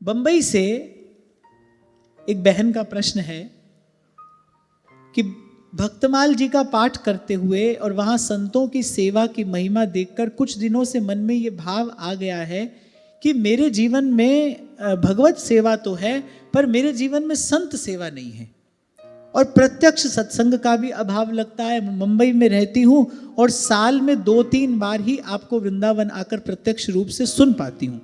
बंबई से एक बहन का प्रश्न है कि भक्तमाल जी का पाठ करते हुए और वहाँ संतों की सेवा की महिमा देखकर कुछ दिनों से मन में ये भाव आ गया है कि मेरे जीवन में भगवत सेवा तो है पर मेरे जीवन में संत सेवा नहीं है और प्रत्यक्ष सत्संग का भी अभाव लगता है। मुंबई में रहती हूँ और साल में 2-3 बार ही आपको वृंदावन आकर प्रत्यक्ष रूप से सुन पाती हूँ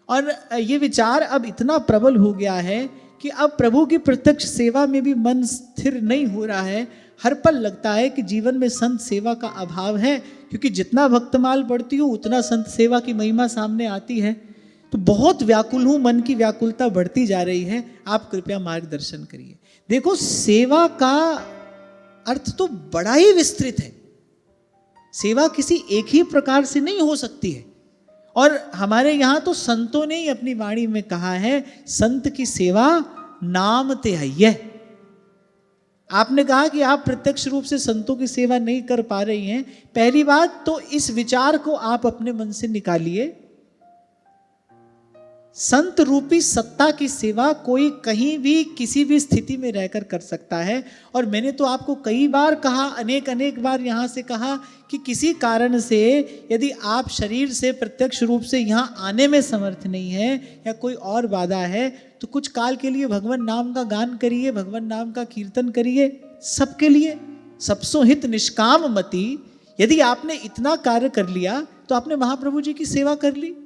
और ये विचार अब इतना प्रबल हो गया है कि अब प्रभु की प्रत्यक्ष सेवा में भी मन स्थिर नहीं हो रहा है। हर पल लगता है कि जीवन में संत सेवा का अभाव है, क्योंकि जितना भक्तमाल पढ़ती हूँ उतना संत सेवा की महिमा सामने आती है। तो बहुत व्याकुल हूँ, मन की व्याकुलता बढ़ती जा रही है। आप कृपया मार्गदर्शन करिए। देखो, सेवा का अर्थ तो बड़ा ही विस्तृत है। सेवा किसी एक ही प्रकार से नहीं हो सकती है और हमारे यहाँ तो संतों ने ही अपनी वाणी में कहा है, संत की सेवा नाम ते है। आपने कहा कि आप प्रत्यक्ष रूप से संतों की सेवा नहीं कर पा रही हैं। पहली बात तो इस विचार को आप अपने मन से निकालिए। संत रूपी सत्ता की सेवा कोई कहीं भी किसी भी स्थिति में रहकर कर सकता है। और मैंने तो आपको कई बार कहा, अनेक बार यहाँ से कहा कि किसी कारण से यदि आप शरीर से प्रत्यक्ष रूप से यहाँ आने में समर्थ नहीं है या कोई और बाधा है तो कुछ काल के लिए भगवान नाम का गान करिए, भगवान नाम का कीर्तन करिए। सबके लिए सबसो हित निष्काम मति। यदि आपने इतना कार्य कर लिया तो आपने महाप्रभु जी की सेवा कर ली।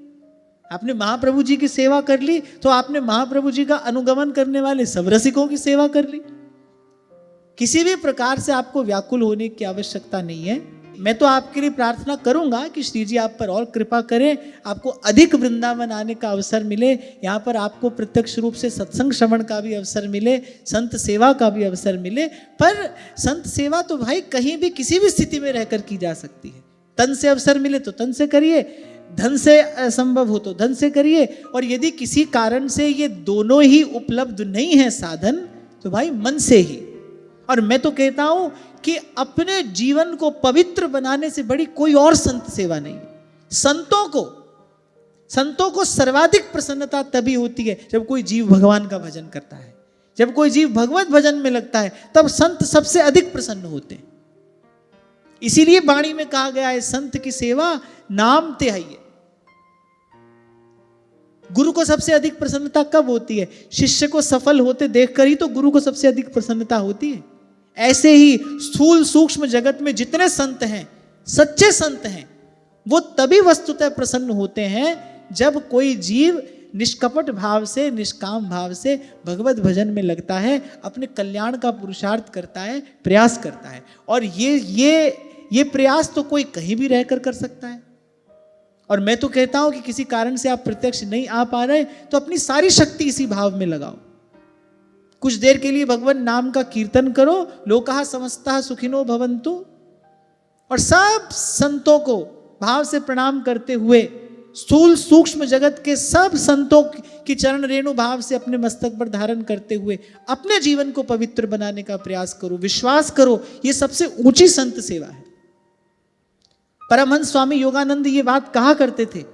आपने महाप्रभु जी की सेवा कर ली तो आपने महाप्रभु जी का अनुगमन करने वाले सब रसिकों की सेवा कर ली। किसी भी प्रकार से आपको व्याकुल होने की आवश्यकता नहीं है। मैं तो आपके लिए प्रार्थना करूंगा कि श्री जी आप पर और कृपा करें, आपको अधिक वृंदावन आने का अवसर मिले, यहाँ पर आपको प्रत्यक्ष रूप से सत्संग श्रवण का भी अवसर मिले, संत सेवा का भी अवसर मिले। पर संत सेवा तो भाई कहीं भी किसी भी स्थिति में रहकर की जा सकती है। तन से अवसर मिले तो तन से करिए, धन से असंभव हो तो धन से करिए, और यदि किसी कारण से ये दोनों ही उपलब्ध नहीं है साधन, तो भाई मन से ही। और मैं तो कहता हूं कि अपने जीवन को पवित्र बनाने से बड़ी कोई और संत सेवा नहीं है। संतों को सर्वाधिक प्रसन्नता तभी होती है जब कोई जीव भगवान का भजन करता है। जब कोई जीव भगवत भजन में लगता है तब संत सबसे अधिक प्रसन्न होते हैं। इसीलिए वाणी में कहा गया है, संत की सेवा नाम ते है। गुरु को सबसे अधिक प्रसन्नता कब होती है? शिष्य को सफल होते देखकर ही तो गुरु को सबसे अधिक प्रसन्नता होती है। ऐसे ही स्थूल सूक्ष्म जगत में जितने संत हैं, सच्चे संत हैं, वो तभी वस्तुतः प्रसन्न होते हैं जब कोई जीव निष्कपट भाव से, निष्काम भाव से भगवत भजन में लगता है, अपने कल्याण का पुरुषार्थ करता है, प्रयास करता है। और ये प्रयास तो कोई कहीं भी रहकर कर सकता है। और मैं तो कहता हूं कि किसी कारण से आप प्रत्यक्ष नहीं आ पा रहे तो अपनी सारी शक्ति इसी भाव में लगाओ। कुछ देर के लिए भगवान नाम का कीर्तन करो, लोकाः समस्ताः सुखिनो भवन्तु, और सब संतों को भाव से प्रणाम करते हुए, स्थूल सूक्ष्म जगत के सब संतों की चरण रेणु भाव से अपने मस्तक पर धारण करते हुए अपने जीवन को पवित्र बनाने का प्रयास करो। विश्वास करो, ये सबसे ऊंची संत सेवा है। परमहंस स्वामी योगानंद ये बात कहा करते थे,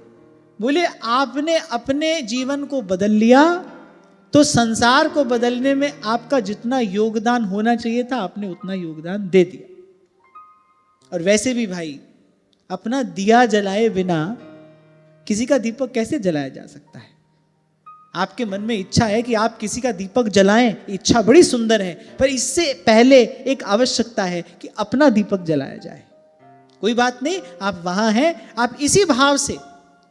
बोले आपने अपने जीवन को बदल लिया तो संसार को बदलने में आपका जितना योगदान होना चाहिए था आपने उतना योगदान दे दिया। और वैसे भी भाई, अपना दिया जलाए बिना किसी का दीपक कैसे जलाया जा सकता है? आपके मन में इच्छा है कि आप किसी का दीपक जलाएं, इच्छा बड़ी सुंदर है, पर इससे पहले एक आवश्यकता है कि अपना दीपक जलाया जाए। कोई बात नहीं, आप वहां हैं, आप इसी भाव से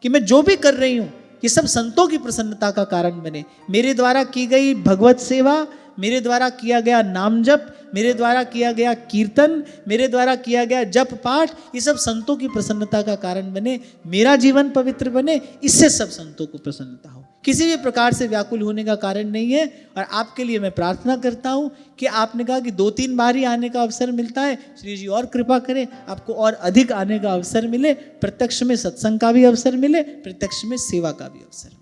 कि मैं जो भी कर रही हूं ये सब संतों की प्रसन्नता का कारण बने। मेरे द्वारा की गई भगवत सेवा, मेरे द्वारा किया गया नाम जप, मेरे द्वारा किया गया कीर्तन, मेरे द्वारा किया गया जप पाठ, ये सब संतों की प्रसन्नता का कारण बने, मेरा जीवन पवित्र बने, इससे सब संतों को प्रसन्नता हो। किसी भी प्रकार से व्याकुल होने का कारण नहीं है। और आपके लिए मैं प्रार्थना करता हूं कि आपने कहा कि 2-3 बार ही आने का अवसर मिलता है, श्री जी और कृपा करें, आपको और अधिक आने का अवसर मिले, प्रत्यक्ष में सत्संग का भी अवसर मिले, प्रत्यक्ष में सेवा का भी अवसर मिले।